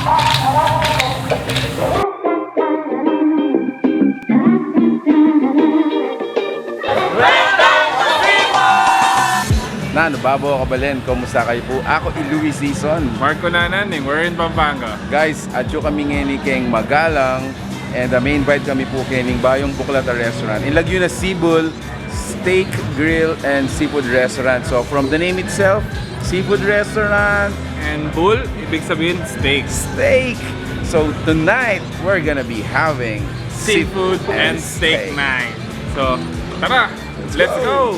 Nano, babo kabalin, kumusta kayo po? Ako Louis Season. Marco Nananing, we're in Pampanga. Guys, adyo kami ngayon keng Magalang and may invite kami po kening Bayong Buklata Restaurant. In Laguna, SeaBull Steak, Grill, and Seafood Restaurant. So from the name itself, Seafood Restaurant. And bull, ibig sabihin steak. Steak! So tonight, we're gonna be having Seafood and steak night. So, tara! Let's go!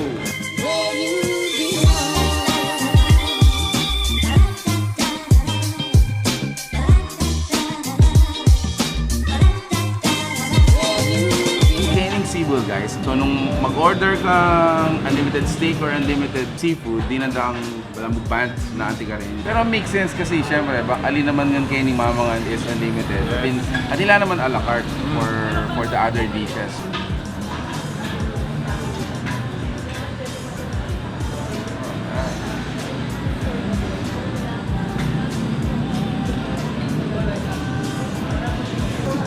SeaBull, guys. So nung mag-order kang unlimited steak or unlimited seafood, di na daang walang band na anti ka rin. Pero make sense kasi syempre, alin naman yun kayo ni Mamangan is unlimited. At nila naman a la carte for the other dishes.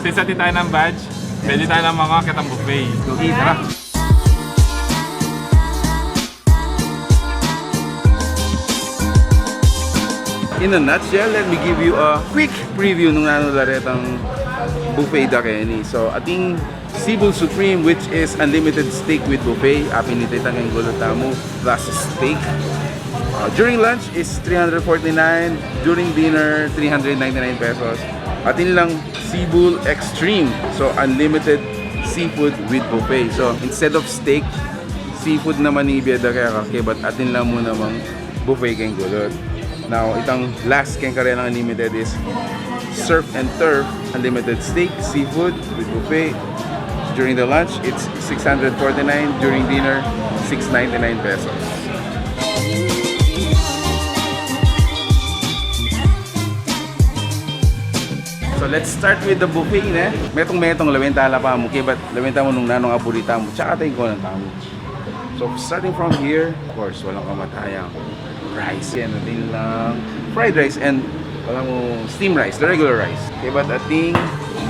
Since natin tayo ng badge, pwede tayo ng mga kitang buffet. So, tara! In a nutshell, let me give you a quick preview nung nanularetang buffet da Kenny. So, ating SeaBull Supreme, which is unlimited steak with buffet. Pinititang ang gulotamo plus steak. During lunch is 349. During dinner, 399 pesos. Atin lang SeaBull Extreme. So, unlimited seafood with buffet. So, instead of steak, seafood naman ni Bieda kaya but atin lang muna mang buffet keng gulot. Now, itang last keng karela unlimited is Surf and Turf unlimited steak, seafood with buffet. During the lunch, it's 649. During dinner, 699 pesos. So let's start with the buffet na. Metong lawenta pa mo kay but lawenta mo nung nanong aburita mo tsaka tayo ko ng tamo. So starting from here, of course, walang kamatayang rice. Yan natin lang fried rice and wala mo steam rice, the regular rice. Okay, but ating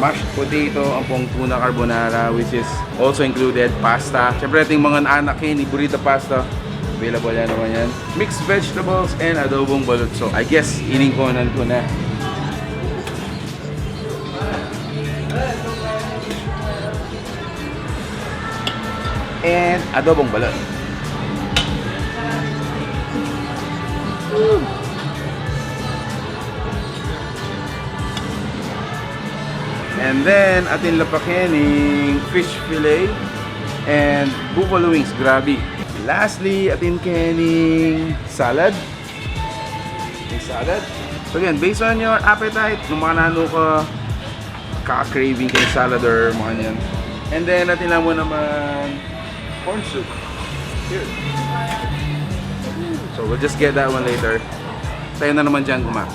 mashed potato, ang pong tuna carbonara which is also included, pasta. Siyempre ating mga anak ni burrito pasta. Available yan naman yan. Mixed vegetables and adobong balot. So I guess iningkonan ko na. And adobong balot. And then atin lapakening fish fillet and buffalo wings. Grabe. Lastly, atin kening salad. Salad. So again, based on your appetite, kung mga nano ka craving kay salad or mga yan. And then atin lang mo naman corn soup. Here. So we'll just get that one later. Tayo na naman dyan kumain.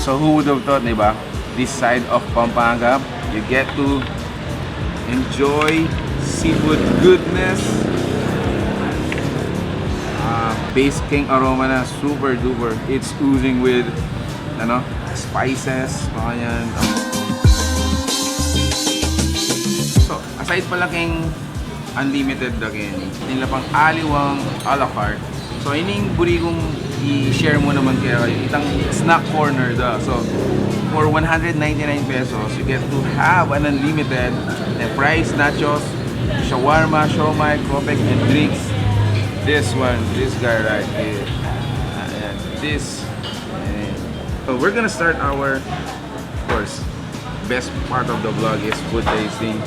So who would have thought, diba? This side of Pampanga, you get to enjoy seafood goodness. Base king aroma na, super duper. It's oozing with spices, mga yan. So, aside pala king unlimited da Kenny, nila pang aliwang a la carte. So, ining buri kong i-share mo naman kayo itang snack corner da. So, for 199 pesos, you get to have an unlimited fries, nachos, shawarma, siomai, kopek, and drinks. This one, this guy right here, this. So we're gonna start our, of course, best part of the vlog is food tasting.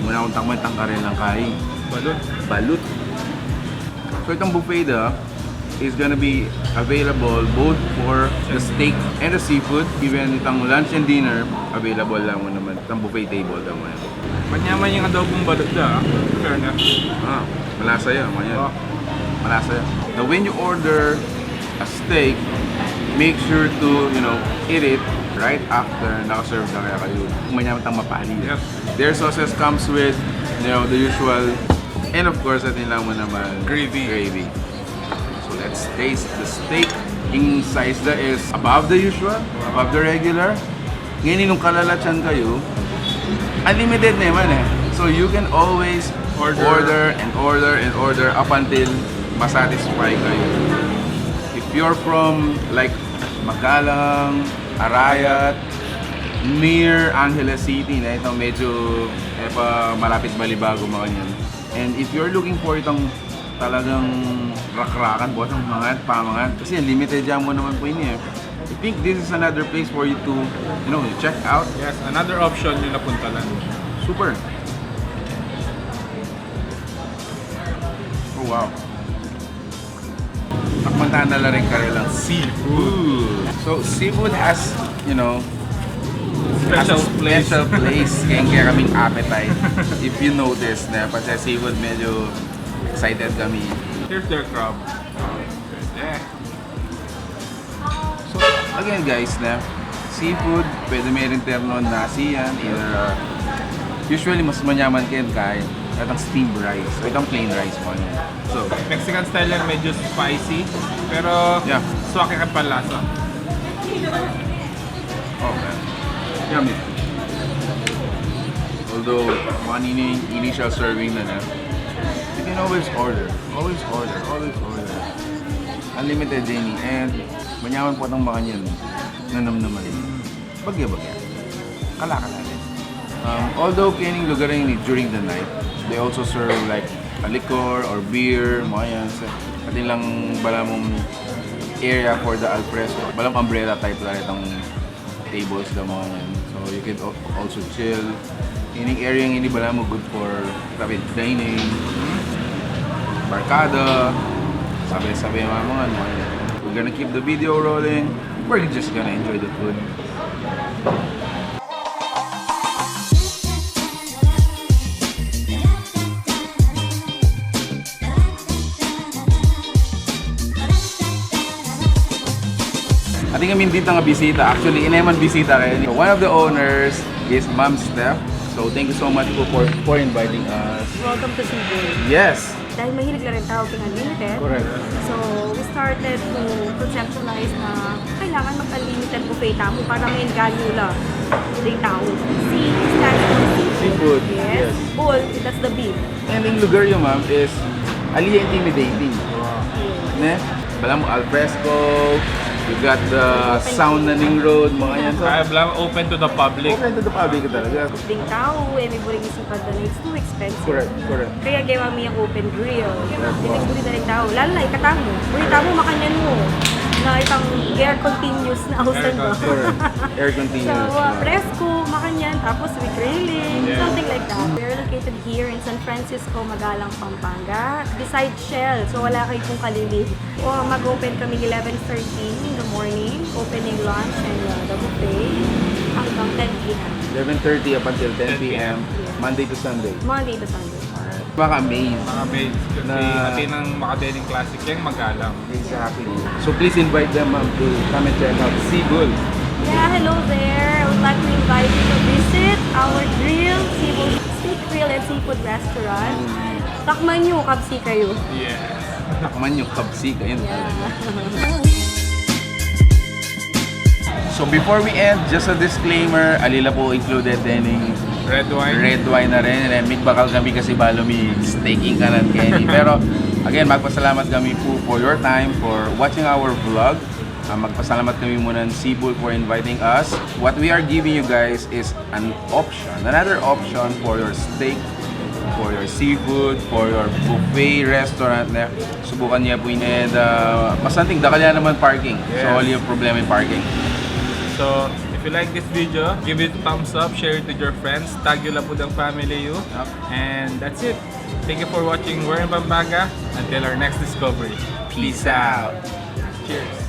Muna akong tangman-tang ka rin lang kain. Balut. So itong buffet is gonna be available both for the steak and the seafood. Even itong lunch and dinner, available lang mo naman. Itong buffet table daw mo yan. Manyaman yung adobong balot da. Fair na. Malasa yun. Malasa yun. Now when you order a steak, make sure to, eat it right after naka-serve na kaya kayo. Manyamang mapali. Yep. Their sauces comes with, you know, the usual, and of course, atin lang mo naman, gravy. So let's taste the steak. Yung size na is above the usual, above the regular. Ngayon, nung kalalatsan kayo, unlimited naman eh. So you can always order up until masatisfy kayo. If you're from like Magalang, Arayat, near Angeles City na ito medyo malapit Balibago mga yan. And if you're looking for itong talagang rakrakan buhat ng mga pamangan kasi limited jam mo naman po ini eh. I think this is another place for you to, you know, check out. Yes, another option yung napunta lang. Super. Oh wow. Takmantahan na lang rin kanilang seafood. So seafood has, you know, Special place. Special place. Kaya kaming appetite. If you notice na pati seafood medyo excited kami. Here's their crab. Yeah. So again guys na seafood, pwede may rin terno nasi yan. Either, usually mas manyaman kayo kahit itong steamed rice. O itong plain rice mo. So, Mexican style yan, medyo spicy. Pero, yeah. swaki ka pa lasa. Okay. Yummy. Although, one initial serving na you can always order. Always order. Unlimited Jenny. And, manyaman po itong mga yan. Nanam-naman. Bagya-bagya. Kala-kala din. Although, kining lugar rin during the night, they also serve like a liquor or beer, mga yan. Atin lang balamong area for the alfresco. Balang umbrella type lang itong tables na mga yan. So you can also chill. Ining area yung hindi balamo good for private dining, barkada, sabi-sabi mga yan. We're gonna keep the video rolling. We're just gonna enjoy the food. Ating kami dito nga bisita. Actually, inaman bisita kayo. One of the owners is Ma'am Steph. So, thank you so much for inviting us. Welcome to SeaBull. Yes! Dahil mahilig na rin tao king unlimited. Correct. So, we started to conceptualize na kailangan mag-unlimited buffet tamo para may ganula yung tao. Sea stands for Seafood. Yes. Yes. Bull, that's the beef. And yung lugar yun, ma'am, is aliya intimidating. Ne? Bala mo alfresco, you got the sound na ning road, mga yan. So, I have open to the public. open to the public talaga. Ding tao, may buring isipan na it's too expensive. Correct. Kaya gawa mo yung open grill. Dinig-buri na rin tao. Lalo na ikatang mo. Burita mo, makanyan mo. Na itang air continuous na hausan ba? Correct. Air continuous. So, fresco, makanyan, tapos with grilling, something like that. We're located here in San Francisco, Magalang, Pampanga, beside Shell. So, wala kayo kung kalilib. O, mag-open kami 11:30 in the morning, opening lunch and the buffet hanggang 10 p.m. 11:30 up until 10 p.m. Monday to Sunday. Monday to Sunday. Baka amaze. Mga babes, kasi atin ng Macadelic Classic yung Magalang. Exactly. So please invite them to come and check out SeaBull. Yeah, hello there. I would like to invite you to visit our grill, SeaBull Steak Grill and Seafood Restaurant. Takman nyo, kapsi kayo. Yes. Takman yung kabsi kayo. Yeah. So before we end, just a disclaimer, alila po included din yung Red wine. red wine na rin. And may bakal kami kasi balo may staking ka ng Kenny. Pero again, magpasalamat kami po for your time, for watching our vlog. Magpasalamat kami muna ng SeaBull for inviting us. What we are giving you guys is an option, another option for your steak, for your seafood, for your buffet restaurant na subukan niya po yun. And masanting dakal yan naman parking. Yes. So all yung problema yung parking. So, if you like this video, give it a thumbs up, share it with your friends, tag yung Lapudang family you. Yep. And that's it. Thank you for watching We're in Pampanga. Until our next discovery. Peace out. Cheers.